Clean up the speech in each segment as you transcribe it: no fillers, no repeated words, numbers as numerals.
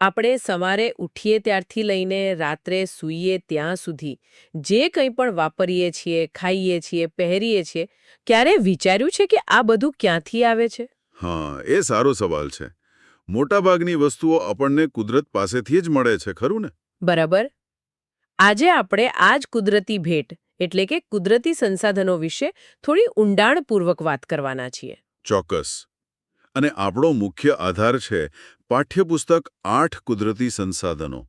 આપણે સવારે ઉઠીએ ત્યારથી લઈને રાત્રે સૂઈએ ત્યાં સુધી જે કંઈ પણ વાપરીએ છીએ, ખાઈએ છીએ, પહેરીએ છીએ, ક્યારે વિચાર્યું છે કે આ બધું ક્યાંથી આવે છે? હા, એ સારો સવાલ છે. મોટાભાગની વસ્તુઓ આપણને કુદરત પાસેથી જ મળે છે, ખરું ને? બરાબર. આજે આપણે આ જ કુદરતી ભેટ એટલે કે કુદરતી સંસાધનો વિશે થોડી ઊંડાણપૂર્વક વાત કરવાના છીએ. ચોક્કસ. અને આપણો મુખ્ય આધાર છે પાઠ્યપુસ્તક 8 કુદરતી સંસાધનો.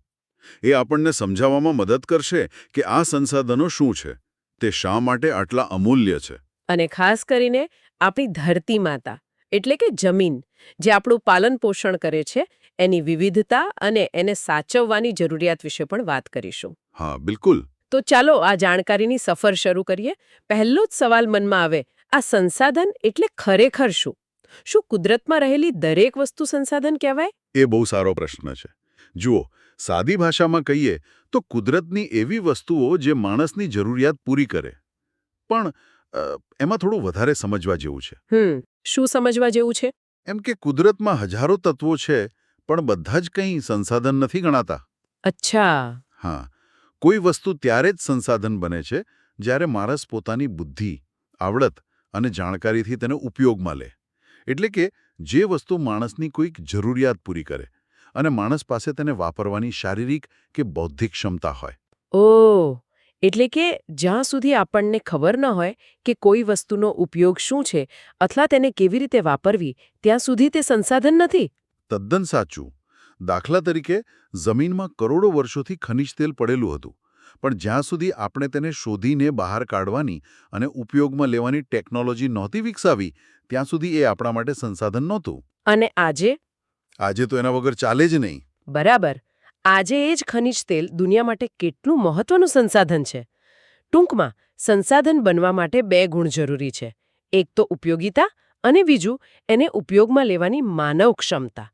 એ આપણને સમજાવવામાં મદદ કરશે કે આ સંસાધનો શું છે, તે શા માટે આટલા અમૂલ્ય છે. અને ખાસ કરીને આપણી ધરતી માતા એટલે કે જમીન જે આપણું પાલન પોષણ કરે છે એની વિવિધતા અને એને સાચવવાની જરૂરિયાત વિશે પણ વાત કરીશું. હા, બિલકુલ. તો ચાલો આ જાણકારીની સફર શરૂ કરીએ. પહેલો જ સવાલ મનમાં આવે, આ સંસાધન એટલે ખરેખર શું? શું કુદરતમાં રહેલી દરેક વસ્તુ સંસાધન કહેવાય? એ બહુ સારો પ્રશ્ન છે. જુઓ, સાદી ભાષામાં કહીએ તો કુદરતની એવી વસ્તુઓ જે માણસની જરૂરિયાત પૂરી કરે. પણ એમાં થોડું વધારે સમજવા જેવું છે. શું સમજવા જેવું છે? એમ કે કુદરતમાં હજારો તત્વો છે, પણ બધા જ કંઈ સંસાધન નથી ગણાતા. અચ્છા. હા, કોઈ વસ્તુ ત્યારે જ સંસાધન બને છે જ્યારે માણસ પોતાની બુદ્ધિ, આવડત અને જાણકારીથી તેને ઉપયોગમાં લે. એટલે કે જે વસ્તુ માણસની કોઈક જરૂરિયાત પૂરી કરે અને માણસ પાસે તેને વાપરવાની શારીરિક કે બૌદ્ધિક ક્ષમતા હોય. ઓહ, એટલે કે જ્યાં સુધી આપણને ખબર ન હોય કે કોઈ વસ્તુનો ઉપયોગ શું છે અથવા તેને કેવી રીતે વાપરવી, ત્યાં સુધી તે સંસાધન નથી. તદ્દન સાચું. દાખલા તરીકે, જમીનમાં કરોડો વર્ષોથી ખનિજ તેલ પડેલું હતું, પણ જ્યાં સુધી આપણે તેને શોધીને બહાર કાઢવાની અને ઉપયોગમાં લેવાની ટેકનોલોજી નહોતી વિકસાવી, ત્યાં સુધી એ આપણા માટે સંસાધન નહોતું. અને આજે? આજે તો એના વગર ચાલે જ નહીં. બરાબર. આજે એ જ ખનિજ તેલ દુનિયા માટે કેટલું મહત્વનું સંસાધન છે. ટૂંકમાં, સંસાધન બનવા માટે બે ગુણ જરૂરી છે. એક તો ઉપયોગિતા અને બીજું એને ઉપયોગમાં લેવાની માનવ ક્ષમતા.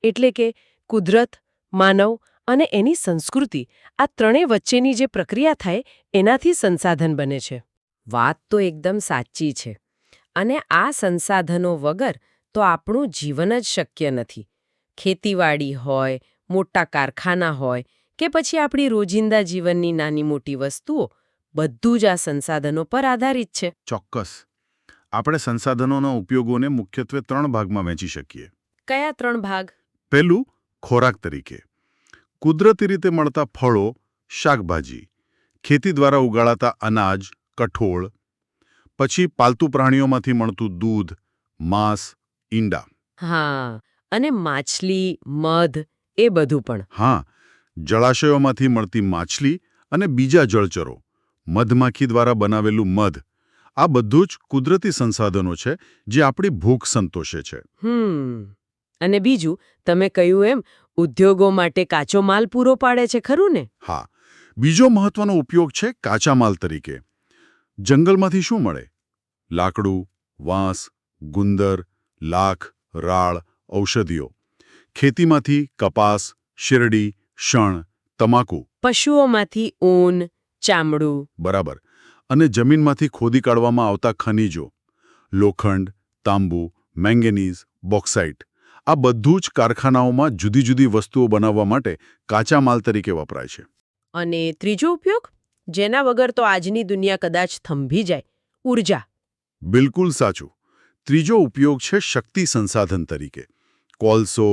એટલે કે કુદરત, માનવ અને એની સંસ્કૃતિ આ ત્રણેય વચ્ચેની જે પ્રક્રિયા થાય એનાથી સંસાધન બને છે. વાત તો એકદમ સાચી છે. અને આ સંસાધનો વગર તો આપણું જીવન જ શક્ય નથી. ખેતીવાડી હોય, મોટા કારખાના હોય કે પછી આપણી રોજિંદા જીવનની નાની મોટી વસ્તુઓ, બધું જ આ સંસાધનો પર આધારિત છે. ચોક્કસ. આપણે સંસાધનોના ઉપયોગોને મુખ્યત્વે 3 ભાગમાં વહેંચી શકીએ. કયા 3 ભાગ? પહેલું, ખોરાક તરીકે. કુદરતી રીતે મળતા ફળો, શાકભાજી, ખેતી દ્વારા ઉગાડાતા અનાજ, કઠોળ. પછી પાલતુ પ્રાણીઓમાંથી મળતું દૂધ, માંસ, ઈંડા. હા, અને માછલી, મધ એ બધું પણ. હા, જળાશયોમાંથી મળતી માછલી અને બીજા જળચરો, મધમાખી દ્વારા બનાવેલું મધ. આ બધું જ કુદરતી સંસાધનો છે જે આપણી ભૂખ સંતોષે છે. અને બીજું, તમે કહ્યું એમ, ઉદ્યોગો માટે કાચો માલ પૂરો પાડે છે, ખરું ને? હા, બીજો મહત્વનો ઉપયોગ છે કાચા માલ તરીકે. જંગલમાંથી શું મળે? લાકડું, વાંસ, ગુંદર, લાખ, રાળ, ઔષધિઓ. ખેતીમાંથી કપાસ, શેરડી, શણ, તમાકુ. પશુઓમાંથી ઊન, ચામડું. બરાબર. અને જમીનમાંથી ખોદી કાઢવામાં આવતા ખનિજો, લોખંડ, તાંબુ, મેંગેનીઝ, બોક્સાઇટ. આ બધું જ કારખાનાઓમાં જુદી જુદી વસ્તુઓ બનાવવા માટે કાચા માલ તરીકે વપરાય છે. અને ત્રીજો ઉપયોગ, જેના વગર તો આજની દુનિયા કદાચ થંભી જાય, ઊર્જા. બિલકુલ સાચું. ત્રીજો ઉપયોગ છે શક્તિ સંસાધન તરીકે. કોલસો,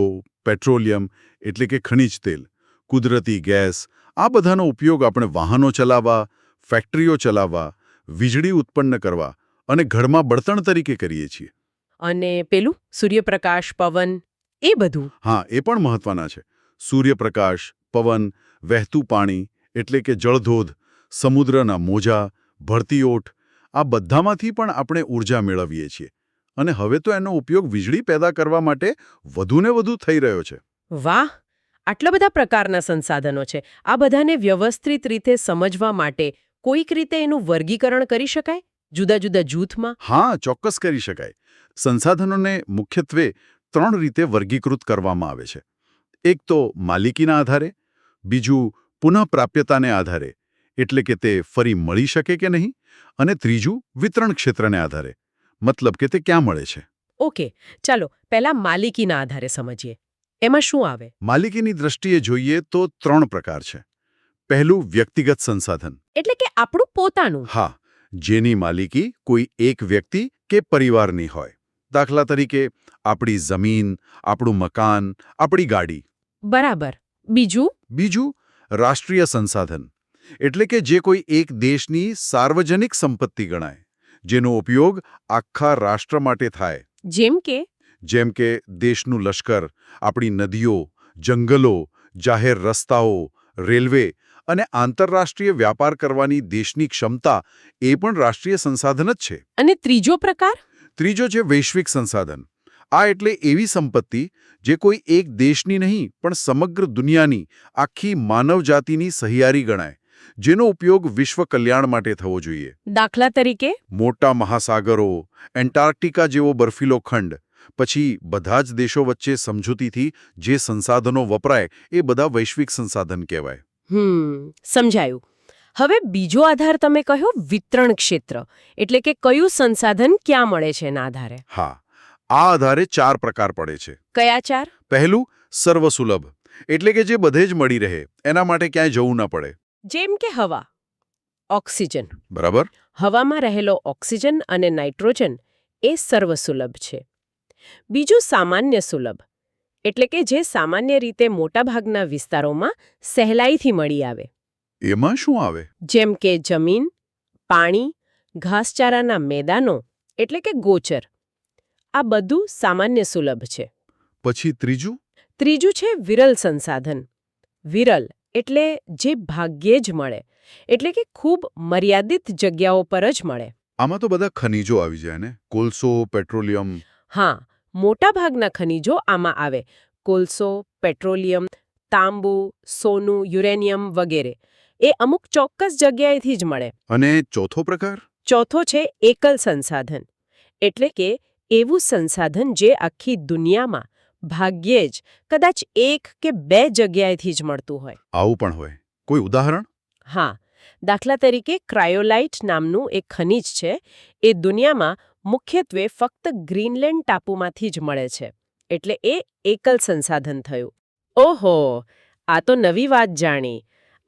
પેટ્રોલિયમ એટલે કે ખનિજ તેલ, કુદરતી ગેસ. આ બધાનો ઉપયોગ આપણે વાહનો ચલાવવા, ફેક્ટરીઓ ચલાવવા, વીજળી ઉત્પન્ન કરવા અને ઘરમાં બળતણ તરીકે કરીએ છીએ. અને પેલું સૂર્યપ્રકાશ, પવન, એ બધું. હા, એ પણ મહત્વના છે. સૂર્યપ્રકાશ, પવન, વહેતું પાણી એટલે કે જળધોધ, સમુદ્રના મોજા, ભરતી ઓઠ. આ બધામાંથી પણ આપણે ઊર્જા મેળવીએ છીએ. અને હવે તો એનો ઉપયોગ વીજળી પેદા કરવા માટે વધુને વધુ થઈ રહ્યો છે. વાહ! આટલા બધા પ્રકારના સંસાધનો છે. આ બધાને વ્યવસ્થિત રીતે સમજવા માટે કોઈક રીતે એનું વર્ગીકરણ કરી શકાય? જુદા જુદા જૂથમાં? હા, ચોક્કસ કરી શકાય. સંસાધનોને મુખ્યત્વે 3 રીતે વર્ગીકૃત કરવામાં આવે છે. એક તો માલિકીના આધારે, બીજું પુનઃપ્રાપ્યતાને આધારે એટલે કે તે ફરી મળી શકે કે નહીં, અને ત્રીજું વિતરણ ક્ષેત્રને આધારે મતલબ કે તે ક્યાં મળે છે. ઓકે, ચાલો પહેલા માલિકીના આધારે સમજીએ. એમાં શું આવે? માલિકીની દ્રષ્ટિએ જોઈએ તો 3 પ્રકાર છે. પહેલું વ્યક્તિગત સંસાધન. એટલે કે આપણું પોતાનું. હા, જેની માલિકી કોઈ એક વ્યક્તિ કે પરિવારની હોય. દાખલા તરીકે આપણી જમીન, આપણું મકાન, આપણી ગાડી. બરાબર. બીજું? બીજું રાષ્ટ્રીય સંસાધન, એટલે કે જે કોઈ એક દેશની સાર્વજનિક સંપત્તિ ગણાય, જેનો ઉપયોગ આખા રાષ્ટ્ર માટે થાય. જેમ કે દેશનું લશ્કર, આપણી નદીઓ, જંગલો, જાહેર રસ્તાઓ, રેલવે અને આંતરરાષ્ટ્રીય વ્યાપાર કરવાની દેશની ક્ષમતા એ પણ રાષ્ટ્રીય સંસાધન જ છે. અને ત્રીજો પ્રકાર? ત્રીજો છે વૈશ્વિક સંસાધન. આ એટલે એવી સંપત્તિ જે કોઈ એક દેશની નહીં પણ સમગ્ર દુનિયાની, આખી માનવજાતિની સહિયારી ગણાય, જેનો ઉપયોગ વિશ્વ કલ્યાણ માટે થવો જોઈએ. દાખલા તરીકે? મોટા મહાસાગરો, એન્ટાર્કટિકા જેવો બર્ફીલો ખંડ, પછી બધા જ દેશો વચ્ચે સમજૂતીથી જે સંસાધનો વપરાય એ બધા વૈશ્વિક સંસાધન કહેવાય. સમજાયું. હવે બીજો આધાર તમે કહ્યો વિતરણ ક્ષેત્ર, એટલે કે કયું સંસાધન ક્યાં મળે છે એના આધારે. હા, આ આધારે 4 પ્રકાર પડે છે. કયા 4? પહેલું સર્વસુલભ, એટલે કે જે બધે જ મળી રહે, એના માટે ક્યાંય જવું ન પડે. જેમ કે હવા, ઓક્સિજન. બરાબર. હવામાં રહેલો ઓક્સિજન અને નાઇટ્રોજન એ સર્વસુલભ છે. બીજું સામાન્ય સુલભ, એટલે કે જે સામાન્ય રીતે મોટાભાગના વિસ્તારોમાં સહેલાઈથી મળી આવે. એમાં શું આવે? જેમ કે જમીન, પાણી, ઘાસચારાના મેદાનો, એટલે કે ગોચર. આ બધું સામાન્ય સુલભ છે. પછી ત્રીજું? ત્રીજું છે વિરલ સંસાધન. વિરલ એટલે જે ભાગ્યે જ મળે, એટલે કે ખૂબ મર્યાદિત જગ્યાઓ પર જ મળે. આમાં તો બધા ખનિજો આવી જાય ને? કોલસો, પેટ્રોલિયમ. હા, મોટાભાગના ખનિજો આમાં આવે. કોલસો, પેટ્રોલિયમ, તાંબુ, સોનું, યુરેનિયમ વગેરે. એ અમુક ચોક્કસ જગ્યાએથી જ મળે. અને ચોથો પ્રકાર? ચોથો છે એકલ સંસાધન, એટલે કે એવું સંસાધન જે આખી દુનિયામાં ભાગ્યે જ કદાચ 1 કે 2 જગ્યાએથી જ મળતું હોય. આવું પણ હોય. કોઈ ઉદાહરણ? હા, દાખલા તરીકે ક્રાયોલાઇટ નામનું એક ખનિજ છે. એ દુનિયામાં મુખ્યત્વે ફક્ત ગ્રીનલેન્ડ ટાપુમાંથી જ મળે છે. એટલે એ એકલ સંસાધન થયું. ઓહો, આ તો નવી વાત જાણી.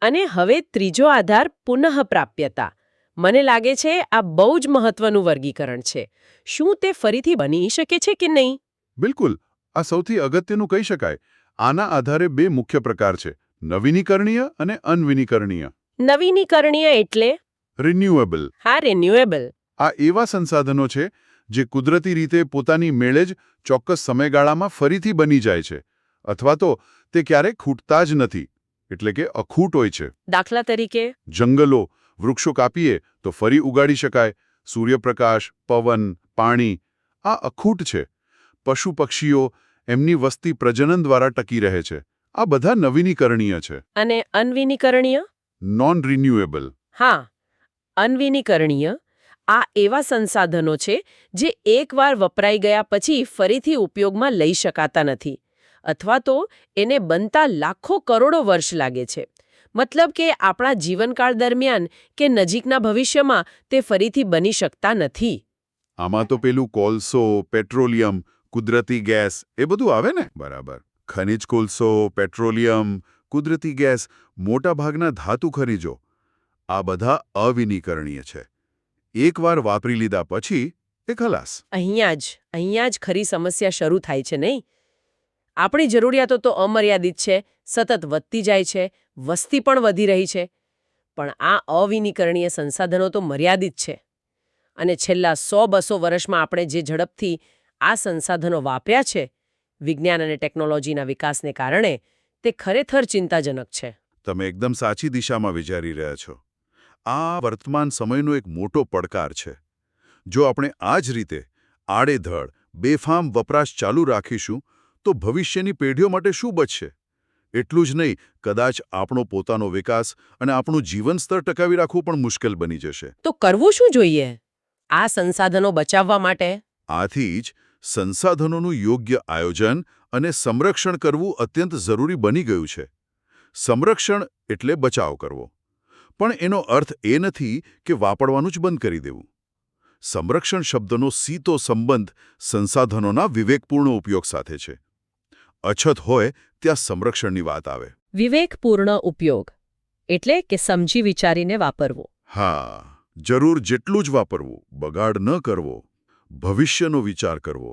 અને હવે ત્રીજો આધાર પુનઃપ્રાપ્યતા. મને લાગે છે આ બહુ જ મહત્વનું વર્ગીકરણ છે. શું તે ફરીથી બની શકે છે કે નહીં? બિલકુલ. આ સૌથી અગત્યનું કહી શકાય. આના આધારે 2 મુખ્ય પ્રકાર છે: નવીનીકરણીય અને અનવીનીકરણીય. નવીનીકરણીય એટલે? રિન્યુએબલ. હા, રિન્યુએબલ. આ એવા સંસાધનો છે જે કુદરતી રીતે પોતાની મેળે જ ચોક્કસ સમયગાળામાં ફરીથી બની જાય છે, અથવા તો તે ક્યારેય ખૂટતા જ નથી, એટલે કે અખૂટ હોય છે. દાખલા તરીકે? જંગલો, વૃક્ષો કાપીએ તો ફરી ઉગાડી શકાય. સૂર્યપ્રકાશ, પવન, પાણી આ અખૂટ છે. પશુ પક્ષીઓ, એમની વસ્તી પ્રજનન દ્વારા ટકી રહે છે. આ બધા નવીનીકરણીય છે. અને અનવીનીકરણીય? Non renewable. હા, અનવીનીકરણીય આ એવા સંસાધનો છે જે એકવાર વપરાઈ ગયા પછી ફરીથી ઉપયોગમાં લઈ શકાતા નથી, અથવા તો એને બનતા લાખો કરોડો વર્ષ લાગે છે. મતલબ કે આપણા જીવનકાળ દરમિયાન કે નજીકના ભવિષ્યમાં તે ફરીથી બની શકતા નથી. આમાં તો પેલું કોલસો, પેટ્રોલિયમ, કુદરતી ગેસ એ બધું આવે ને? બરાબર. ખનિજ કોલસો, પેટ્રોલિયમ, કુદરતી ગેસ, મોટાભાગના ધાતુ ખનિજો, આ બધા અવિનીકરણીય છે. એકવાર વાપરી લીધા પછી એ ખલાસ. અહીંયા જ ખરી સમસ્યા શરૂ થાય છે નહીં? આપણી જરૂરિયાતો તો અમર્યાદિત છે, સતત વધતી જાય છે, વસ્તી પણ વધી રહી છે. પણ આ અવિનીકરણીય સંસાધનો તો મર્યાદિત છે. અને છેલ્લા 100-200 વર્ષમાં આપણે જે ઝડપથી આ સંસાધનો વાપર્યા છે, વિજ્ઞાન અને ટેકનોલોજીના વિકાસને કારણે, તે ખરેખર ચિંતાજનક છે. તમે એકદમ સાચી દિશામાં વિચારી રહ્યા છો. આ વર્તમાન સમયનો એક મોટો પડકાર છે. જો આપણે આ જ રીતે આડેધડ બેફામ વપરાશ ચાલુ રાખીશું તો ભવિષ્યની પેઢીઓ માટે શું બચશે? એટલું જ નહીં, કદાચ આપણો પોતાનો વિકાસ અને આપણું જીવન સ્તર ટકાવી રાખવું પણ મુશ્કેલ બની જશે. તો કરવું શું જોઈએ આ સંસાધનો બચાવવા માટે? આથી જ સંસાધનોનું યોગ્ય આયોજન અને સંરક્ષણ કરવું અત્યંત જરૂરી બની ગયું છે. સંરક્ષણ એટલે બચાવ કરવો. પણ એનો અર્થ એ નથી કે વાપરવાનું જ બંધ કરી દેવું. સંરક્ષણ શબ્દનો સીધો સંબંધ સંસાધનોના વિવેકપૂર્ણ ઉપયોગ સાથે છે. અછત હોય ત્યાં સંરક્ષણની વાત આવે. વિવેકપૂર્ણ ઉપયોગ એટલે કે સમજી વિચારીને વાપરવો. હા, જરૂર જેટલું જ વાપરવું, બગાડ ન કરવો, ભવિષ્યનો વિચાર કરવો.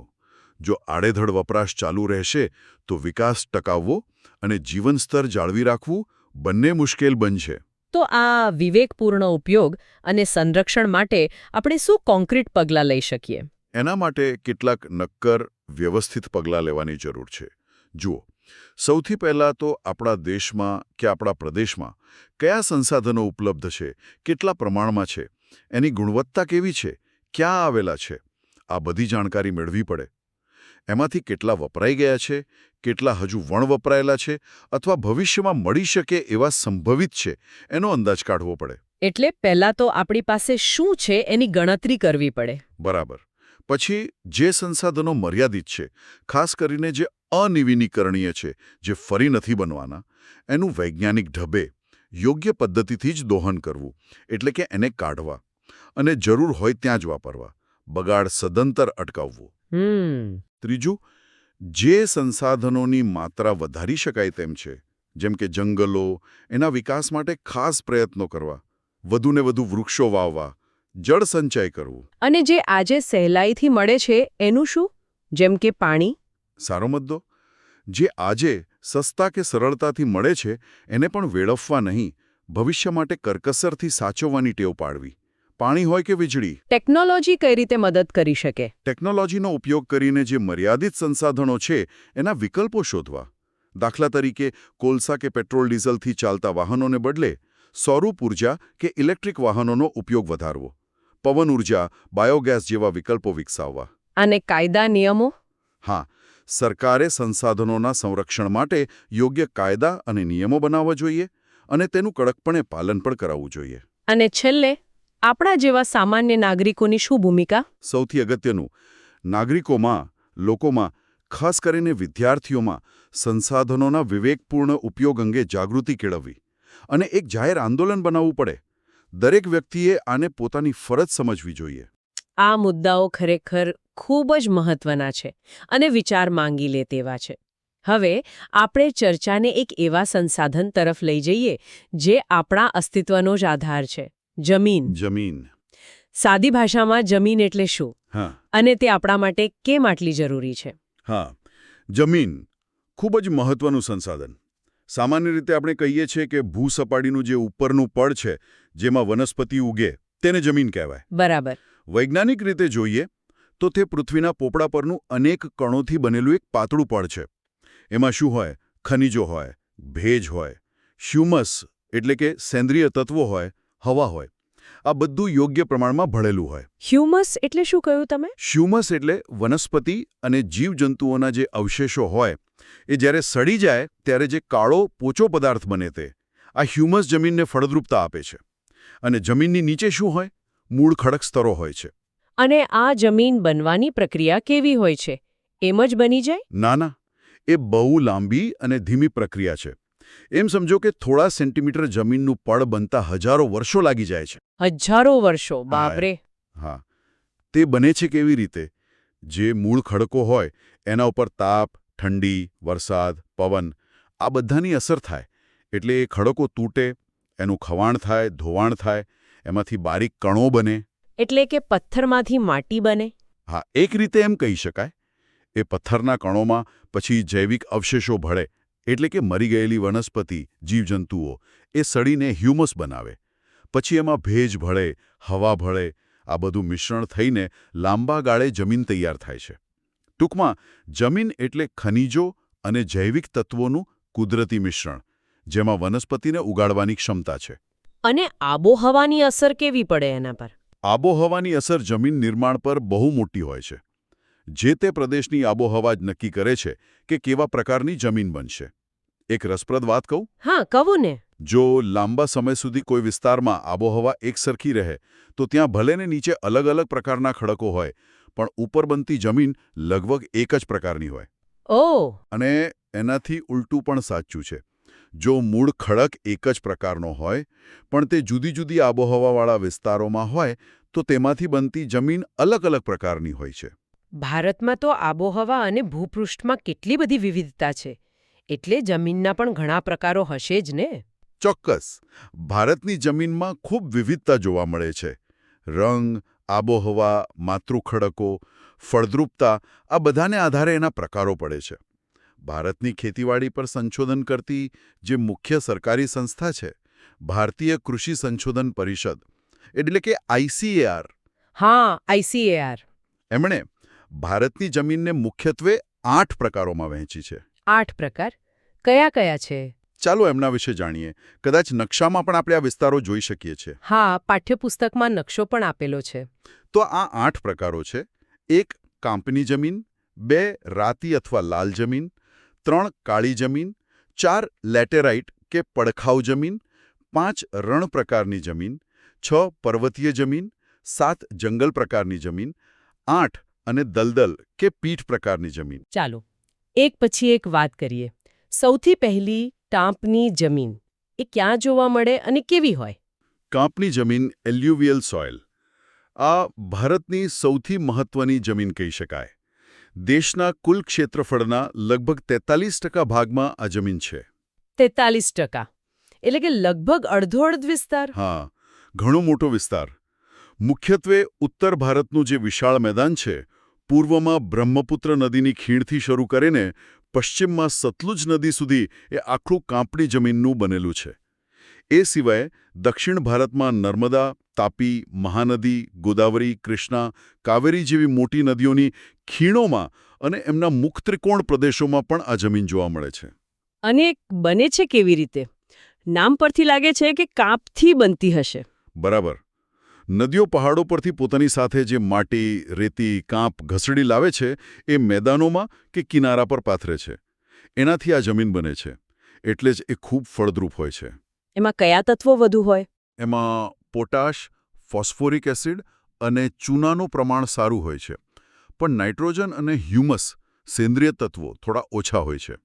જો આડેધડ વપરાશ ચાલુ રહેશે તો વિકાસ ટકાવવો અને જીવન સ્તર જાળવી રાખવું બંને મુશ્કેલ બનશે. તો આ વિવેકપૂર્ણ ઉપયોગ અને સંરક્ષણ માટે આપણે શું કોન્ક્રીટ પગલાં લઈ શકીએ? એના માટે કેટલાક નક્કર, વ્યવસ્થિત પગલાં લેવાની જરૂર છે. જુઓ, સૌથી પહેલાં તો આપણા દેશમાં કે આપણા પ્રદેશમાં કયા સંસાધનો ઉપલબ્ધ છે, કેટલા પ્રમાણમાં છે, એની ગુણવત્તા કેવી છે, ક્યાં આવેલા છે, આ બધી જાણકારી મેળવવી પડે. એમાંથી કેટલા વપરાઈ ગયા છે, કેટલા હજુ વપરાયેલા છે અથવા ભવિષ્યમાં મળી શકે એવા સંભવિત છે, એનો અંદાજ કાઢવો પડે. એટલે પહેલાં તો આપણી પાસે શું છે એની ગણતરી કરવી પડે. બરાબર. પછી જે સંસાધનો મર્યાદિત છે, ખાસ કરીને જે અનિર્વહનીય છે, જે ફરી નથી બનવાના, એનું વૈજ્ઞાનિક ઢબે યોગ્ય પદ્ધતિથી જ દોહન કરવું, એટલે કે એને કાઢવા અને જરૂર હોય ત્યાં જ વાપરવા, બગાડ સદંતર અટકાવવું. ત્રીજું, જે સંસાધનોની માત્રા વધારી શકાય તેમ છે, જેમ કે જંગલો, એના વિકાસ માટે ખાસ પ્રયત્નો કરવા, વધુને વધુ વૃક્ષો વાવવા, જળ સંચય કરવું. અને જે આજે સહેલાઈથી મળે છે એનું શું? જેમ કે પાણી? સારો મુદ્દો. જે આજે સસ્તા કે સરળતાથી મળે છે એને પણ વેડફવા નહીં, ભવિષ્ય માટે કરકસરથી સાચવવાની ટેવ પાડવી. પાણી હોય કે વીજળી. ટેકનોલોજી કઈ રીતે મદદ કરી શકે? ટેકનોલોજીનો ઉપયોગ કરીને જે મર્યાદિત સંસાધનો છે એના વિકલ્પો શોધવા. દાખલા તરીકે કોલસા કે પેટ્રોલ ડીઝલથી ચાલતા વાહનોને બદલે સૌર ઉર્જા કે ઇલેક્ટ્રિક વાહનોનો ઉપયોગ વધારવો. પવન ઉર્જા, બાયોગેસ જેવા વિકલ્પો વિકસાવવા. અને કાયદા નિયમો? હા, સરકારે સંસાધનોના સંરક્ષણ માટે યોગ્ય કાયદા અને નિયમો બનાવવા જોઈએ અને તેનું કડકપણે પાલન પણ કરાવવું જોઈએ. અને છેલ્લે આપણા જેવા સામાન્ય નાગરિકોની શું ભૂમિકા? સૌથી અગત્યનું, નાગરિકોમાં, લોકોમાં, ખાસ કરીને વિદ્યાર્થીઓમાં સંસાધનોના વિવેકપૂર્ણ ઉપયોગ અંગે જાગૃતિ કેળવવી અને એક જાહેર આંદોલન બનાવવું પડે. દરેક વ્યક્તિએ આને પોતાની ફરજ સમજવી જોઈએ. આ મુદ્દાઓ ખરેખર ખૂબ જ મહત્વના છે અને વિચાર માંગી લે તેવા છે. હવે આપણે ચર્ચાને એક એવા સંસાધન તરફ લઈ જઈએ જે આપણા અસ્તિત્વનો જ આધાર છે, જમીન. જમીન. સાદી ભાષામાં જમીન એટલે શું? હા. અને તે આપણા માટે કેમ આટલી જરૂરી છે? હા, જમીન ખૂબ જ મહત્વનું સંસાધન. સામાન્ય રીતે આપણે કહીએ છીએ કે ભૂસપાટીનું જે ઉપરનું પડ છે, જેમાં વનસ્પતિ ઉગે, તેને જમીન કહેવાય. બરાબર. વૈજ્ઞાનિક રીતે જોઈએ તો તે પૃથ્વીના પોપડા પરનું અનેક કણોથી બનેલું એક પાતળું પડ છે. એમાં શું હોય? ખનિજો હોય, ભેજ હોય, હ્યુમસ એટલે કે સેન્દ્રિય તત્વો હોય, હવા હોય. આ બધું યોગ્ય પ્રમાણમાં ભળેલું હોય. હ્યુમસ એટલે શું કહ્યું તમે? હ્યુમસ એટલે વનસ્પતિ અને જીવજંતુઓના જે અવશેષો હોય એ જ્યારે સડી જાય ત્યારે જે કાળો પોચો પદાર્થ બને તે. આ હ્યુમસ જમીનને ફળદ્રુપતા આપે છે. અને જમીનની નીચે શું હોય? મૂળ ખડક સ્તરો હોય છે. અને આ જમીન બનવાની પ્રક્રિયા કેવી હોય છે? એમ જ બની જાય? ના ના, એ બહુ લાંબી અને ધીમી પ્રક્રિયા છે. એમ સમજો કે થોડા સેન્ટીમીટર જમીનનું પડ બનતા હજારો વર્ષો લાગી જાય છે. હજારો વર્ષો? બાપરે. હા, તે બને છે કેવી રીતે? જે મૂળ ખડકો હોય એના ઉપર તાપ, ઠંડી, વરસાદ, પવન આ બધાની અસર થાય એટલે એ ખડકો તૂટે, એનું ખવાણ થાય, ધોવાણ થાય, એમાંથી બારીક કણો બને. એટલે કે પથ્થરમાંથી માટી બને? હા, એક રીતે એમ કહી શકાય. એ પથ્થરના કણોમાં પછી જૈવિક અવશેષો ભળે, એટલે કે મરી ગયેલી વનસ્પતિ, જીવજંતુઓ એ સડીને હ્યુમસ બનાવે. પછી એમાં ભેજ ભળે, હવા ભળે, આ બધું મિશ્રણ થઈને લાંબા ગાળે જમીન તૈયાર થાય છે. ટૂંકમાં જમીન એટલે ખનિજો અને જૈવિક તત્વોનું કુદરતી મિશ્રણ, જેમાં વનસ્પતિને ઉગાડવાની ક્ષમતા છે. અને આબોહવાની અસર કેવી પડે એના પર? આબોહવાની અસર જમીન નિર્માણ પર બહુ મોટી હોય છે. જે તે પ્રદેશની આબોહવા જ નક્કી કરે છે કે કેવા પ્રકારની જમીન બનશે. એક રસપ્રદ વાત કહું? હા, કહો ને. જો લાંબા સમય સુધી કોઈ વિસ્તારમાં આબોહવા એકસરખી રહે તો ત્યાં ભલેને નીચે અલગ અલગ પ્રકારના ખડકો હોય, પણ ઉપર બનતી જમીન લગભગ એક જ પ્રકારની હોય. ઓહ! અને એનાથી ઉલટું પણ સાચું છે. જો મૂળ ખડક એક જ પ્રકારનો હોય પણ તે જુદી જુદી આબોહવાવાળા વિસ્તારોમાં હોય તો તેમાંથી બનતી જમીન અલગ અલગ પ્રકારની હોય છે. ભારતમાં તો આબોહવા અને ભૂપૃષ્ઠમાં કેટલી બધી વિવિધતા છે, એટલે જમીનના પણ ઘણા પ્રકારો હશે જ ને. ચોક્કસ. ભારતની જમીનમાં ખૂબ વિવિધતા જોવા મળે છે. રંગ, આબોહવા, માતૃખડકો, ફળદ્રુપતા આ બધાને આધારે એના પ્રકારો પડે છે. ભારતની ખેતીવાડી પર સંશોધન કરતી જે મુખ્ય સરકારી સંસ્થા છે, ભારતીય કૃષિ સંશોધન પરિષદ, એટલે કે ICAR, હા, ICAR. એમણે ભારતની જમીનને મુખ્યત્વે 8 પ્રકારોમાં વહેંચી છે. 8 પ્રકાર કયા કયા છે? ચાલો એમના વિશે જાણીએ. કદાચ નકશામાં પણ આપણે આ વિસ્તારો જોઈ શકીએ છીએ. હા, પાઠ્યપુસ્તકમાં નકશો પણ આપેલો છે. તો આ 8 પ્રકારો છે. 1 કાંપની જમીન, 2 રાતી અથવા લાલ જમીન, 3 કાળી જમીન, 4 લેટેરાઇટ કે પડખાઉ જમીન, 5 રણ પ્રકારની જમીન, 6 પર્વતીય જમીન, 7 જંગલ પ્રકારની જમીન, 8 અને દલદલ કે પીઠ પ્રકારની જમીન. ચાલો એક પછી એક વાત કરીએ. સૌથી પહેલી ટાંપની જમીન. એ ક્યાં જોવા મળે અને કેવી હોય? કાંપની જમીન એલ્યુવિયલ સોઇલ. આ ભારતની સૌથી મહત્વની જમીન કહી શકાય. દેશના કુલ ક્ષેત્રફળના લગભગ 43% ભાગમાં આ જમીન છે. 43%. એટલે કે લગભગ અડધો વિસ્તાર. હા, ઘણો મોટો વિસ્તાર. મુખ્યત્વે ઉત્તર ભારતનું જે વિશાળ મેદાન છે, પૂર્વમાં બ્રહ્મપુત્ર નદીની ખીણથી શરૂ કરીને પશ્ચિમમાં સતલુજ નદી સુધી એ આખું કાંપની જમીનનું બનેલું છે. એ સિવાય દક્ષિણ ભારતમાં નર્મદા, તાપી, મહાનદી, ગોદાવરી, કૃષ્ણા, કાવેરી જેવી મોટી નદીઓની ખીણોમાં અને એમના મુખ ત્રિકોણ પ્રદેશોમાં પણ આ જમીન જોવા મળે છે. અને બને છે કેવી રીતે? નામ પરથી લાગે છે કે કાંપથી બનતી હશે. બરાબર. નદીઓ પહાડો પરથી પોતાની સાથે જે માટી, રેતી, કાંપ ઘસડી લાવે છે એ મેદાનોમાં કે કિનારા પર પાથરે છે. એનાથી આ જમીન બને છે. એટલે જ એ ખૂબ ફળદ્રુપ હોય છે. એમાં કયા તત્વો વધુ હોય? એમાં પોટાશ, ફોસ્ફોરિક એસિડ અને ચૂનાનું પ્રમાણ સારું હોય છે. પણ નાઇટ્રોજન અને હ્યુમસ, સેન્દ્રિય તત્વો થોડા ઓછા હોય છે.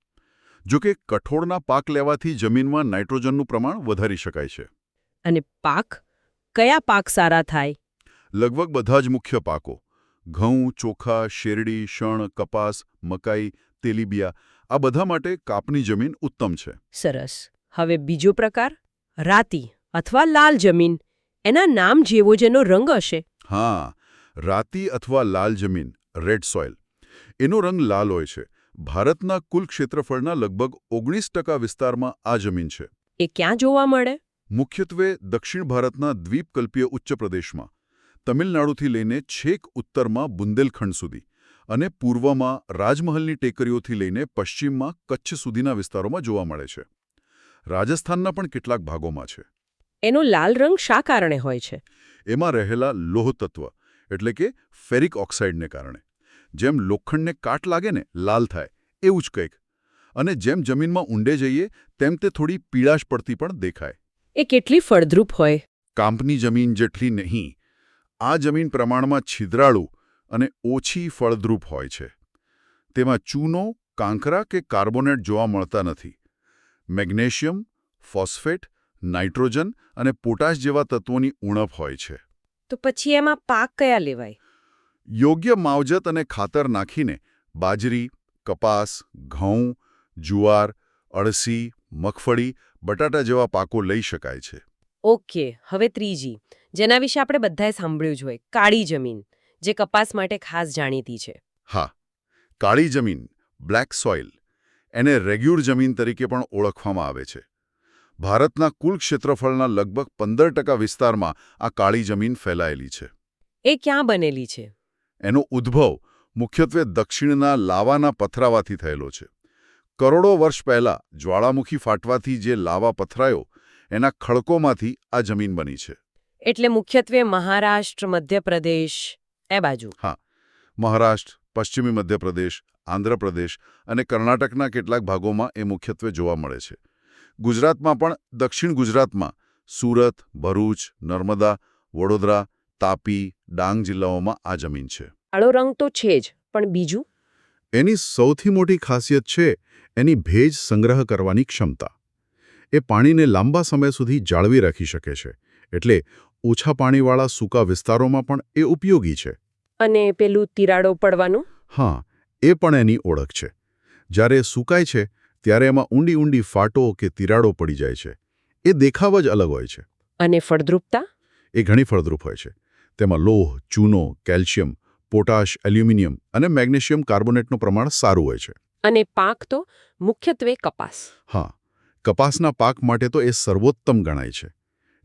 જો કે કઠોળના પાક લેવાથી જમીનમાં નાઇટ્રોજનનું પ્રમાણ વધારી શકાય છે. અને પાક? કયા પાક સારા થાય? લગભગ બધા જ મુખ્ય પાકો ઘઉં, ચોખા, શેરડી, શણ, કપાસ, મકાઈ, તેલીબિયા આ બધા માટે કાપની જમીન ઉત્તમ છે. સરસ. હવે બીજો પ્રકાર, રાતી અથવા લાલ જમીન. એના નામ જેવો જેનો રંગ હશે. હા, રાતી અથવા લાલ જમીન, રેડ સોઇલ. એનો રંગ લાલ હોય છે. ભારતના કુલ ક્ષેત્રફળના લગભગ 19% વિસ્તારમાં આ જમીન છે. એ ક્યાં જોવા મળે? મુખ્યત્વે દક્ષિણ ભારતના દ્વીપકલ્પીય ઉચ્ચ પ્રદેશમાં, તમિલનાડુથી લઈને છેક ઉત્તરમાં બુંદેલખંડ સુધી અને પૂર્વમાં રાજમહલની ટેકરીઓથી લઈને પશ્ચિમમાં કચ્છ સુધીના વિસ્તારોમાં જોવા મળે છે. રાજસ્થાનના પણ કેટલાક ભાગોમાં છે. એનો લાલ રંગ શા કારણે હોય છે? એમાં રહેલા લોહ તત્વ એટલે કે ફેરિક ઓક્સાઇડને કારણે. જેમ લોખંડને કાટ લાગે ને લાલ થાય એવું જ કંઈક. અને જેમ જમીનમાં ઊંડે જઈએ તેમ તે થોડી પીળાશ પડતી પણ દેખાય. એ કેટલી ફળદ્રુપ હોય? કાંપની જમીન જેટલી નહીં. આ જમીન પ્રમાણમાં છિદ્રાળુ અને ઓછી ફળદ્રુપ હોય છે. તેમાં ચૂનો, કાંકરા કે કાર્બોનેટ જોવા મળતા નથી. મેગ્નેશિયમ, ફોસ્ફેટ, નાઇટ્રોજન અને પોટાશ જેવા તત્વોની ઉણપ હોય છે. તો પછી એમાં પાક કયા લેવાય? યોગ્ય માવજત અને ખાતર નાખીને બાજરી, કપાસ, ઘઉં, જુવાર, અળસી, મગફળી, બટાટા જેવા પાકો લઈ શકાય છે. ઓકે, હવે ત્રીજી, જેના વિશે આપણે બધાએ સાંભળ્યું જ હોય, કાળી જમીન, જે કપાસ માટે ખાસ જાણીતી છે. હા, કાળી જમીન, બ્લેક સોઇલ, એને રેગ્યુર જમીન તરીકે પણ ઓળખવામાં આવે છે. ભારતના કુલ ક્ષેત્રફળના લગભગ 15% વિસ્તારમાં આ કાળી જમીન ફેલાયેલી છે. એ ક્યાં બનેલી છે? એનો ઉદ્ભવ મુખ્યત્વે દક્ષિણના લાવાના પથરાવાથી થયેલો છે. કરોડો વર્ષ પહેલાં જ્વાળામુખી ફાટવાથી જે લાવા પથરાયો એના ખડકોમાંથી આ જમીન બની છે. એટલે મુખ્યત્વે મહારાષ્ટ્ર, મધ્યપ્રદેશ એ બાજુ. હા, મહારાષ્ટ્ર, પશ્ચિમી મધ્યપ્રદેશ, આંધ્રપ્રદેશ અને કર્ણાટકના કેટલાક ભાગોમાં એ મુખ્યત્વે જોવા મળે છે. ગુજરાતમાં પણ દક્ષિણ ગુજરાતમાં સુરત, ભરૂચ, નર્મદા, વડોદરા, તાપી, ડાંગ જિલ્લાઓમાં આ જમીન છે. કાળો રંગ તો છે જ, પણ બીજું? એની સૌથી મોટી ખાસિયત છે એની ભેજ સંગ્રહ કરવાની ક્ષમતા. એ પાણીને લાંબા સમય સુધી જાળવી રાખી શકે છે. એટલે ઓછા પાણીવાળા સૂકા વિસ્તારોમાં પણ એ ઉપયોગી છે. અને પેલું તિરાડો પડવાનું? હા, એ પણ એની ઓળખ છે. જ્યારે સૂકાય છે ત્યારે એમાં ઊંડી ઊંડી ફાટો કે તિરાડો પડી જાય છે. એ દેખાવ જ અલગ હોય છે. અને ફળદ્રુપતા? એ ઘણી ફળદ્રુપ હોય છે. તેમાં લોહ, ચૂનો, કેલ્શિયમ, પોટાશ, એલ્યુમિનિયમ અને મેગ્નેશિયમ કાર્બોનેટનું પ્રમાણ સારું હોય છે. અને પાક તો મુખ્યત્વે કપાસ. હા, કપાસના પાક માટે તો એ સર્વોત્તમ ગણાય છે.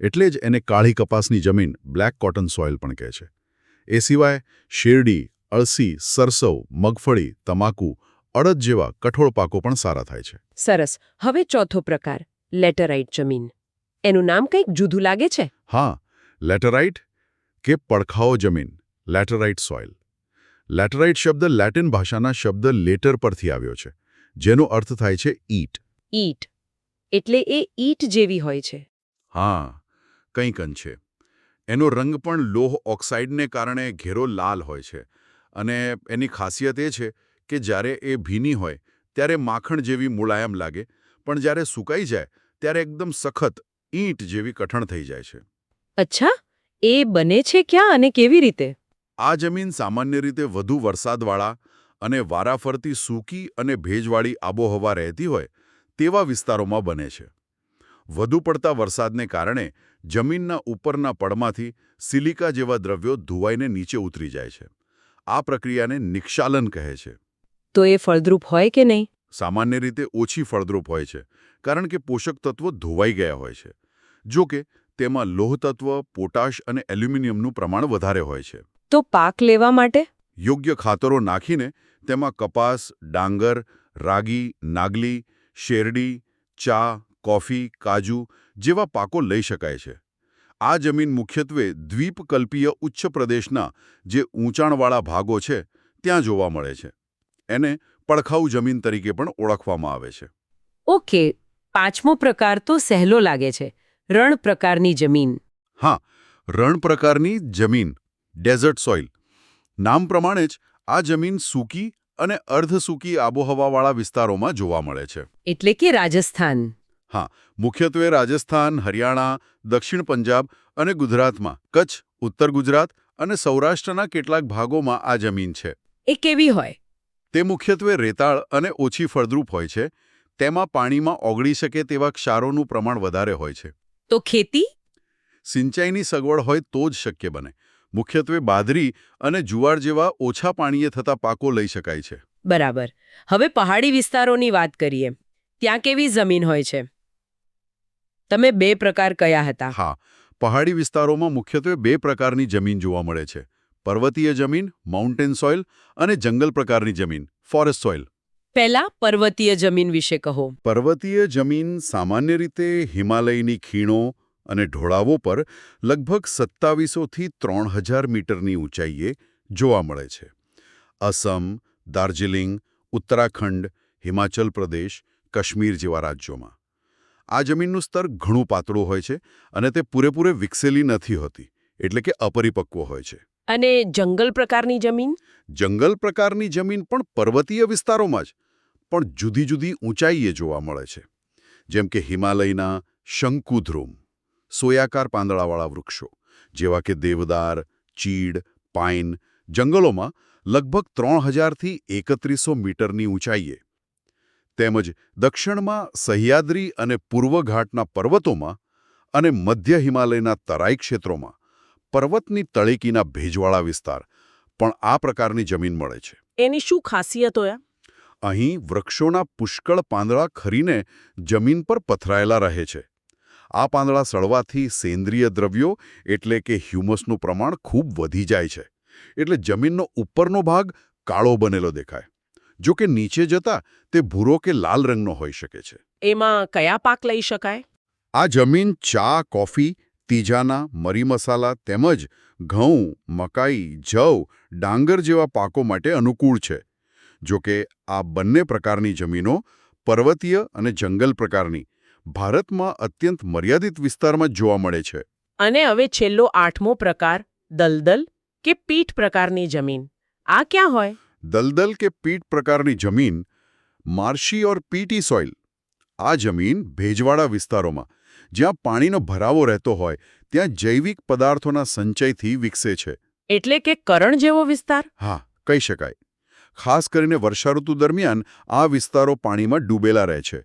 એટલે જ એને કાળી કપાસની જમીન બ્લેક કોટન સોઇલ પણ કહે છે. એ સિવાય શેરડી, અળસી, સરસવ, મગફળી, તમાકુ, અડદ જેવા કઠોળ પાકો પણ સારા થાય છે. સરસ. હવે ચોથો પ્રકાર, લેટરાઇટ જમીન. એનું નામ કંઈક જુદું લાગે છે. હા, લેટરાઇટ કે પડખાઓ જમીન, લેટરાઇટ સોઇલ. લેટરાઇટ શબ્દ લેટિન ભાષાના શબ્દ લેટર પરથી આવ્યો છે, જેનો અર્થ થાય છે ઈટ. ઈટ એટલે એ ઈટ જેવી હોય છે. હા, કંઈક અંશે. એનો રંગ પણ લોહ ઓક્સાઇડને કારણે ઘેરો લાલ હોય છે અને એની ખાસિયત એ છે કે જ્યારે એ ભીની હોય ત્યારે માખણ જેવી મુલાયમ લાગે, પણ જ્યારે સૂકાઈ જાય ત્યારે એકદમ સખત ઈંટ જેવી કઠણ થઈ જાય છે. અચ્છા, એ બને છે ક્યાં અને કેવી રીતે? આ જમીન સામાન્ય રીતે વધુ વરસાદવાળા અને વારાફરતી સૂકી અને ભેજવાળી આબોહવા રહેતી હોય તેવા વિસ્તારોમાં બને છે. વધુ પડતા વરસાદને કારણે જમીનના ઉપરના પડમાંથી સિલિકા જેવા દ્રવ્યો ધોવાઈને નીચે ઉતરી જાય છે. આ પ્રક્રિયાને નિક્ષાલન કહે છે. તો એ ફળદ્રુપ હોય કે નહીં? સામાન્ય રીતે ઓછી ફળદ્રુપ હોય છે, કારણ કે પોષક તત્વો ધોવાઈ ગયા હોય છે. જો કે તેમાં લોહ તત્વ, પોટાશ અને એલ્યુમિનિયમનું પ્રમાણ વધારે હોય છે. તો પાક લેવા માટે? યોગ્ય ખાતરો નાખીને તેમાં કપાસ, ડાંગર, રાગી, નાગલી, શેરડી, ચા, કોફી, કાજુ જેવા પાકો લઈ શકાય છે. આ જમીન મુખ્યત્વે દ્વીપકલ્પીય ઉચ્ચ પ્રદેશના જે ઊંચાણવાળા ભાગો છે ત્યાં જોવા મળે છે. એને પડખાઉ જમીન તરીકે પણ ઓળખવામાં આવે છે. ઓકે, પાંચમો પ્રકાર તો સહેલો લાગે છે, રણ પ્રકારની જમીન. હા, રણ પ્રકારની જમીન, ડેઝર્ટ સોઇલ. નામ પ્રમાણે જ આ જમીન સૂકી અને અર્ધસૂકી આબોહવાવાળા વિસ્તારોમાં જોવા મળે છે. એટલે કે રાજસ્થાન. હા, મુખ્યત્વે રાજસ્થાન, હરિયાણા, દક્ષિણ પંજાબ અને ગુજરાતમાં, કચ્છ, ઉત્તર ગુજરાત અને સૌરાષ્ટ્રના કેટલાક ભાગોમાં આ જમીન છે. એ કેવી હોય? તે મુખ્યત્વે રેતાળ અને ઓછી ફળદ્રુપ હોય છે. તેમાં પાણીમાં ઓગળી શકે તેવા ક્ષારોનું પ્રમાણ વધારે હોય છે. તો ખેતી? સિંચાઈની સગવડ હોય તો જ શક્ય બને. મુખ્યત્વે બાજરી અને જુવાર જેવા ઓછા પાણીએ થતા પાકો લઈ શકાય છે. બરાબર. હવે પહાડી વિસ્તારોની વાત કરીએ. ત્યાં કેવી જમીન હોય છે? તમે બે પ્રકાર કયા હતા? હા, પહાડી વિસ્તારોમાં મુખ્યત્વે બે પ્રકારની જમીન જોવા મળે છે. પર્વતીય જમીન, માઉન્ટેન સોઇલ, અને જંગલ પ્રકારની જમીન, ફોરેસ્ટ સોઇલ. પહેલા પર્વતીય જમીન વિશે કહો. પર્વતીય જમીન સામાન્ય રીતે હિમાલયની ખીણો અને ઢોળાવો પર લગભગ 2700થી 3000 મીટરની ઊંચાઈએ જોવા મળે છે. અસમ, દાર્જિલિંગ, ઉત્તરાખંડ, હિમાચલ પ્રદેશ, કાશ્મીર જેવા રાજ્યોમાં. આ જમીનનું સ્તર ઘણું પાતળું હોય છે અને તે પૂરેપૂરે વિકસેલી નથી હોતી, એટલે કે અપરિપક્વ હોય છે. અને જંગલ પ્રકારની જમીન? જંગલ પ્રકારની જમીન પણ પર્વતીય વિસ્તારોમાં જ, પણ જુદી જુદી ઊંચાઈએ જોવા મળે છે. જેમ કે હિમાલયના શંકુદ્રુમ, સોયાકાર પાંદડાવાળા વૃક્ષો જેવા કે દેવદાર, ચીડ, પાઇન જંગલોમાં લગભગ 3000થી 3100 મીટરની ઊંચાઈએ. તેમજ દક્ષિણમાં સહ્યાદ્રી અને પૂર્વ ઘાટના પર્વતોમાં અને મધ્ય હિમાલયના તરાઈ ક્ષેત્રોમાં પર્વતની તળેટીના ભેજવાળા વિસ્તાર પણ આ પ્રકારની જમીન મળે છે. એની શું ખાસિયત હોય? અહીં વૃક્ષોના પુષ્કળ પાંદડા ખરીને જમીન પર પથરાયેલા રહે છે. આ પાંદડા સળવાથી સેન્દ્રિય દ્રવ્યો એટલે કે હ્યુમસનું પ્રમાણ ખૂબ વધી જાય છે. એટલે જમીનનો ઉપરનો ભાગ કાળો બનેલો દેખાય. જો કે નીચે જતા તે ભૂરો કે લાલ રંગનો હોઈ શકે છે. એમાં કયા પાક લઈ શકાય? આ જમીન ચા, કોફી, તીજાના, મરી મસાલા તેમજ ઘઉં, મકાઈ, જવ, ડાંગર જેવા પાકો માટે અનુકૂળ છે. જો કે આ બંને પ્રકારની જમીનો પર્વતીય અને જંગલ પ્રકારની ભારતમાં અત્યંત મર્યાદિત વિસ્તારમાં જ જોવા મળે છે. અને હવે છેલ્લો આઠમો પ્રકાર, દલદલ કે પીઠ પ્રકારની જમીન. આ ક્યાં હોય? દલદલ કે પીટ પ્રકારની જમીન, માર્શી ઓર પીટી સોઇલ. આ જમીન ભેજવાળા વિસ્તારોમાં જ્યાં પાણીનો ભરાવો રહેતો હોય ત્યાં જૈવિક પદાર્થોના સંચયથી વિકસે છે. એટલે કે કરણ જેવો વિસ્તાર? હા, કહી શકાય. ખાસ કરીને વર્ષાઋતુ દરમિયાન આ વિસ્તારો પાણીમાં ડૂબેલા રહે છે.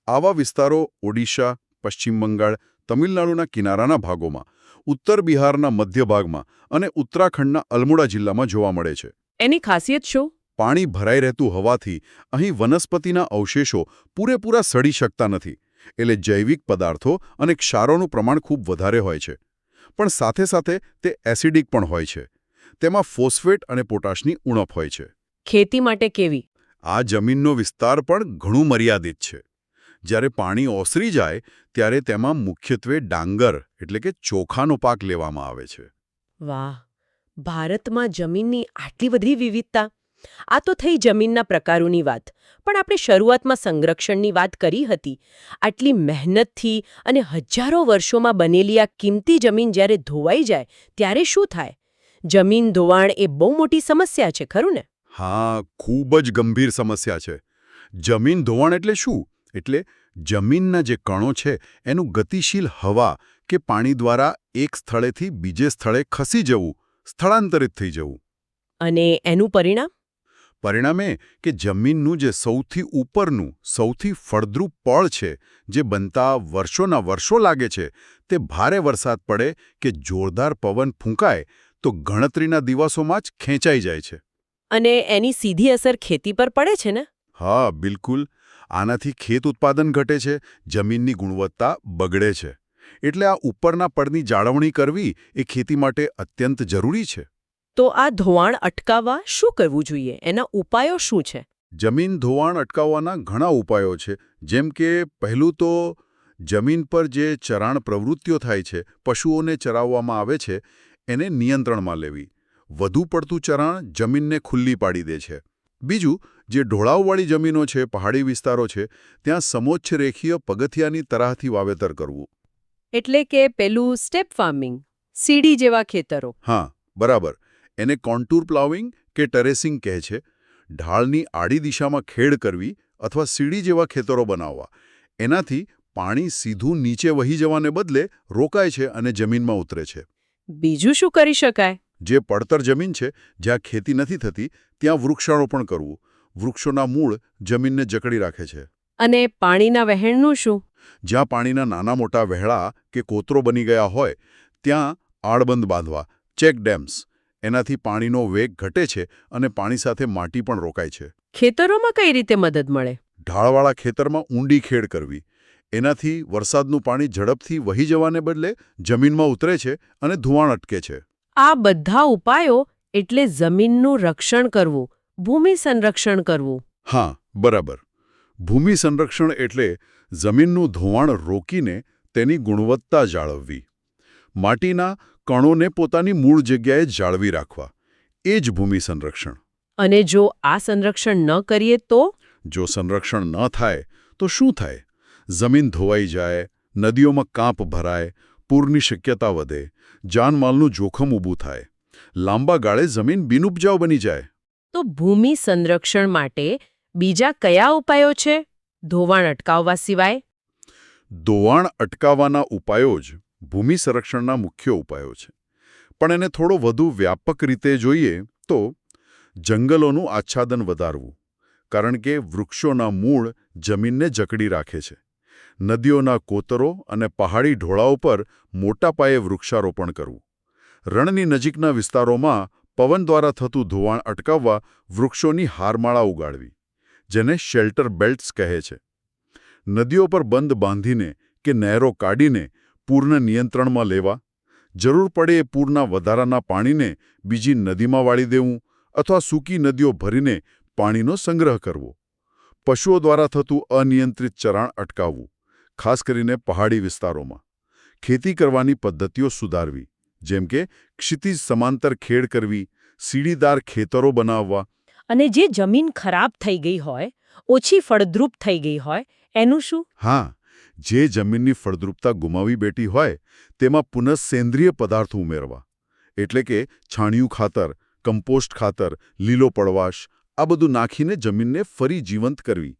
આવા વિસ્તારો ઓડિશા, પશ્ચિમ બંગાળ, તમિલનાડુના કિનારાના ભાગોમાં, ઉત્તર બિહારના મધ્ય ભાગમાં અને ઉત્તરાખંડના અલ્મોડા જિલ્લામાં જોવા મળે છે. એની ખાસિયત શું? પાણી ભરાઈ રહેતું હોવાથી અહીં વનસ્પતિના અવશેષો પૂરેપૂરા સડી શકતા નથી, એટલે જૈવિક પદાર્થો અને ક્ષારોનું પ્રમાણ ખૂબ વધારે હોય છે. પણ સાથે સાથે તે એસિડિક પણ હોય છે. તેમાં ફોસ્ફેટ અને પોટાશની ઉણપ હોય છે. ખેતી માટે કેવી? આ જમીનનો વિસ્તાર પણ ઘણું મર્યાદિત છે. જ્યારે પાણી ઓસરી જાય ત્યારે તેમાં મુખ્યત્વે ડાંગર એટલે કે ચોખાનો પાક લેવામાં આવે છે. વાહ, ભારતમાં જમીનની આટલી બધી વિવિધતા! આ તો થઈ જમીનના પ્રકારોની વાત, પણ આપણે શરૂઆતમાં સંરક્ષણની વાત કરી હતી. આટલી મહેનતથી અને હજારો વર્ષોમાં બનેલી આ કિંમતી જમીન જ્યારે ધોવાઈ જાય ત્યારે શું થાય? જમીન ધોવાણ એ બહુ મોટી સમસ્યા છે, ખરું ને? હા, ખૂબ જ ગંભીર સમસ્યા છે. જમીન ધોવાણ એટલે શું? એટલે જમીનના જે કણો છે એનું ગતિશીલ હવા કે પાણી દ્વારા એક સ્થળેથી બીજે સ્થળે ખસી જવું, સ્થળાંતરિત થઈ જવું. અને એનું પરિણામ? પરિણામે કે જમીનનું જે સૌથી ઉપરનું, સૌથી ફળદ્રુપ પળ છે, જે બનતા વર્ષોના વર્ષો લાગે છે, તે ભારે વરસાદ પડે કે જોરદાર પવન ફૂંકાય તો ગણતરીના દિવસોમાં જ ખેંચાઈ જાય છે. અને એની સીધી અસર ખેતી પર પડે છે ને? હા, બિલકુલ. આનાથી ખેત ઉત્પાદન ઘટે છે, જમીનની ગુણવત્તા બગડે છે. એટલે આ ઉપરના પડની જાળવણી કરવી એ ખેતી માટે અત્યંત જરૂરી છે. તો આ ધોવાણ અટકાવવા શું કરવું જોઈએ? એના ઉપાયો શું છે? જમીન ધોવાણ અટકાવવાના ઘણા ઉપાયો છે. જેમ કે પહેલું તો જમીન પર જે ચરાણ પ્રવૃત્તિઓ થાય છે, પશુઓને ચરાવવામાં આવે છે, એને નિયંત્રણમાં લેવી. વધુ પડતું ચરાણ જમીનને ખુલ્લી પાડી દે છે. બીજું, જે ઢોળાવવાળી જમીનો છે, પહાડી વિસ્તારો છે, ત્યાં સમોચ્ચ રેખીય પગથિયાની તરાહથી વાવેતર કરવું. એટલે કે પેલું સ્ટેપ ફાર્મિંગ, સીડી જેવા ખેતરો. હા, બરાબર. એને કોન્ટૂર પ્લાવિંગ કે ટેરેસિંગ કહે છે. ઢાળની આડી દિશામાં ખેડ કરવી અથવા સીડી જેવા ખેતરો બનાવવા. એનાથી પાણી સીધું નીચે વહી જવાને બદલે રોકાય છે અને જમીનમાં ઉતરે છે. બીજું શું કરી શકાય? જે પડતર જમીન છે, જ્યાં ખેતી નથી થતી, ત્યાં વૃક્ષારોપણ કરવું. વૃક્ષોના મૂળ જમીનને જકડી રાખે છે. અને પાણીના વહેણનું શું? જ્યાં પાણીના નાના મોટા વહેળા કે કોતરો બની ગયા હોય, ત્યાં આડબંધ બાંધવા, ચેક ડેમ્સ. એનાથી પાણીનો વેગ ઘટે છે અને પાણી સાથે માટી પણ રોકાય છે. ખેતરોમાં કઈ રીતે મદદ મળે? ઢાળવાળા ખેતરમાં ઊંડી ખેડ કરવી. એનાથી વરસાદનું પાણી ઝડપથી વહી જવાને બદલે જમીનમાં ઉતરે છે અને ધોવાણ અટકે છે. આ બધા ઉપાયો એટલે જમીનનું રક્ષણ કરવું, ભૂમિ સંરક્ષણ કરવું. હા, બરાબર. ભૂમિ સંરક્ષણ એટલે જમીનનું ધોવાણ રોકીને તેની ગુણવત્તા જાળવવી. માટીના કણોને પોતાની મૂળ જગ્યાએ જાળવી રાખવા. એ જ ભૂમિ સંરક્ષણ. અને જો આ સંરક્ષણ ન કરીએ તો? જો સંરક્ષણ ન થાય તો શું થાય? જમીન ધોવાઈ જાય, નદીઓમાં કાંપ ભરાય, પૂરની શક્યતા વધે, જાનમાલનું જોખમ ઊભું થાય. લાંબા ગાળે જમીન બિનઉપજાઉ બની જાય. તો ભૂમિ સંરક્ષણ માટે બીજા કયા ઉપાયો છે, ધોવાણ અટકાવવા સિવાય? ધોવાણ અટકાવવાના ઉપાયો જ ભૂમિ સંરક્ષણના મુખ્ય ઉપાયો છે. પણ એને થોડો વધુ વ્યાપક રીતે જોઈએ તો જંગલોનું આચ્છાદન વધારવું. કારણ કે વૃક્ષોના મૂળ જમીનને જકડી રાખે છે. નદીઓના કોતરો અને પહાડી ઢોળાવ પર મોટા પાયે વૃક્ષારોપણ કરવું. રણની નજીકના વિસ્તારોમાં પવન દ્વારા થતું ધોવાણ અટકાવવા વૃક્ષોની હારમાળા ઉગાડવી, જેને શેલ્ટર બેલ્ટ્સ કહે છે. નદીઓ પર બંધ બાંધીને કે નહેરો કાઢીને પૂરને નિયંત્રણમાં લેવા. જરૂર પડે એ પૂરના વધારાના પાણીને બીજી નદીમાં વાળી દેવું અથવા સૂકી નદીઓ ભરીને પાણીનો સંગ્રહ કરવો. પશુઓ દ્વારા થતું અનિયંત્રિત ચરાણ અટકાવવું, ખાસ કરીને પહાડી વિસ્તારોમાં. ખેતી કરવાની પદ્ધતિઓ સુધારવી, જેમ કે ક્ષિતિજ સમાંતર ખેડ કરવી, સીડીદાર ખેતરો બનાવવા. અને જે જમીન ખરાબ થઈ ગઈ હોય, ઓછી ફળદ્રુપ થઈ ગઈ હોય, એનું શું? હા, જે જમીનની ફળદ્રુપતા ગુમાવી બેઠી હોય તેમાં પુનઃસેન્દ્રિય પદાર્થો ઉમેરવા. એટલે કે છાણિયું ખાતર, કમ્પોસ્ટ ખાતર, લીલો પડવાશ, આ બધું નાખીને જમીનને ફરી જીવંત કરવી.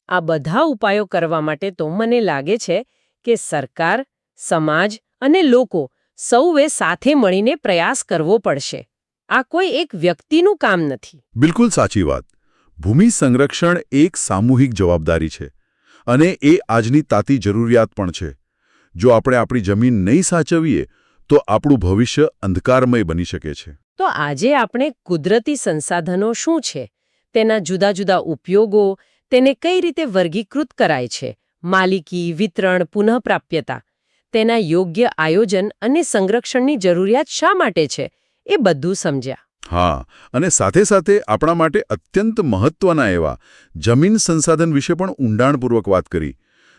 આ બધા ઉપાયો કરવા માટે તો મને લાગે છે કે સરકાર, સમાજ અને લોકો સૌએ સાથે મળીને પ્રયાસ કરવો પડશે. આ કોઈ એક વ્યક્તિનું કામ નથી. બિલકુલ સાચી વાત. ભૂમિ સંરક્ષણ એક સામૂહિક જવાબદારી છે અને એ આજની તાતી જરૂરિયાત પણ છે. જો આપણે આપણી જમીન નહીં સાચવીએ તો આપણું ભવિષ્ય અંધકારમય બની શકે છે. તો આજે આપણે કુદરતી સંસાધનો શું છે, તેના જુદા જુદા ઉપયોગો, તેને કઈ રીતે વર્ગીકૃત કરાય છે, માલિકી, વિતરણ, પુનઃપ્રાપ્યતા, તેના યોગ્ય આયોજન અને સંરક્ષણની જરૂરિયાત શા માટે છે, એ બધું સમજ્યા. હા, અને સાથે સાથે આપણા માટે અત્યંત મહત્વના એવા જમીન સંસાધન વિશે પણ ઊંડાણપૂર્વક વાત કરી.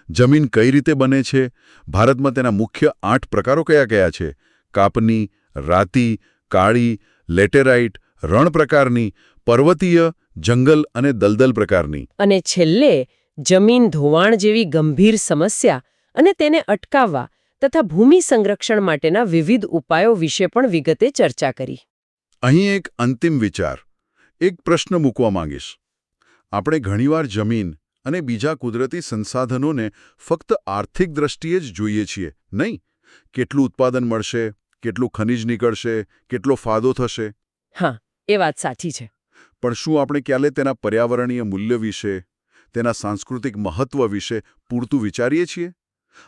જમીન કઈ રીતે બને છે, ભારતમાં તેના મુખ્ય 8 પ્રકારો કયા કયા છે, કાપની, રાતી, કાળી, લેટેરાઇટ, રણ પ્રકારની, પર્વતીય, જંગલ અને દલદલ પ્રકારની. અને છેલ્લે જમીન ધોવાણ જેવી ગંભીર સમસ્યા અને તેને અટકાવવા તથા ભૂમિ સંરક્ષણ માટેના વિવિધ ઉપાયો વિશે પણ વિગતે ચર્ચા કરી. અહીં એક અંતિમ વિચાર, એક પ્રશ્ન મૂકવા માંગીશ. આપણે ઘણીવાર જમીન અને બીજા કુદરતી સંસાધનોને ફક્ત આર્થિક દ્રષ્ટિએ જ જોઈએ છીએ, નહીં? કેટલું ઉત્પાદન મળશે, કેટલું ખનિજ નીકળશે, કેટલો ફાયદો થશે. હા, એ વાત સાચી છે. પણ શું આપણે ક્યારે તેના પર્યાવરણીય મૂલ્ય વિશે, તેના સાંસ્કૃતિક મહત્વ વિશે પૂરતું વિચારીએ છીએ?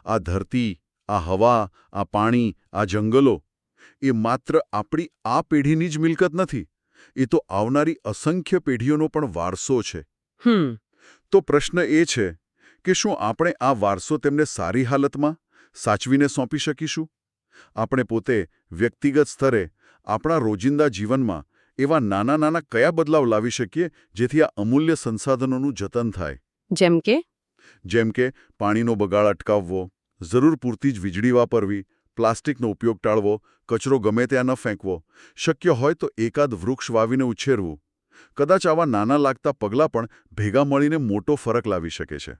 આ ધરતી, આ હવા, આ પાણી, આ જંગલો એ માત્ર આપણી આ પેઢીની જ મિલકત નથી. એ તો આવનારી અસંખ્ય પેઢીઓનો પણ વારસો છે. તો પ્રશ્ન એ છે કે શું આપણે આ વારસો તેમને સારી હાલતમાં સાચવીને સોંપી શકીશું? આપણે પોતે વ્યક્તિગત સ્તરે આપણા રોજિંદા જીવનમાં એવા નાના નાના કયા બદલાવ લાવી શકીએ જેથી આ અમૂલ્ય સંસાધનોનું જતન થાય? જેમ કે પાણીનો બગાડ અટકાવવો, જરૂર પૂરતી જ વીજળી વાપરવી, પ્લાસ્ટિકનો ઉપયોગ ટાળવો, કચરો ગમે ત્યાં ન ફેંકવો, શક્ય હોય તો એકાદ વૃક્ષ વાવીને ઉછેરવું. કદાચ આવા નાના લાગતા પગલાં પણ ભેગા મળીને મોટો ફરક લાવી શકે છે.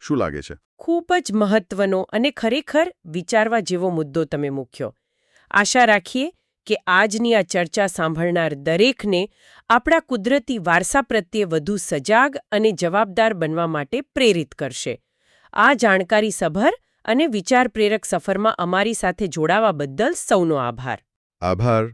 શું લાગે છે? ખૂબ જ મહત્વનો અને ખરેખર વિચારવા જેવો મુદ્દો તમે મૂક્યો. આશા રાખીએ કે આજની આ ચર્ચા સાંભળનાર દરેકને આપણા કુદરતી વારસા પ્રત્યે વધુ સજાગ અને જવાબદાર બનવા માટે પ્રેરિત કરશે. આ જાણકારી સભર અને વિચાર પ્રેરક સફરમાં અમારી સાથે જોડાવા બદલ સૌનો આભાર. આભાર.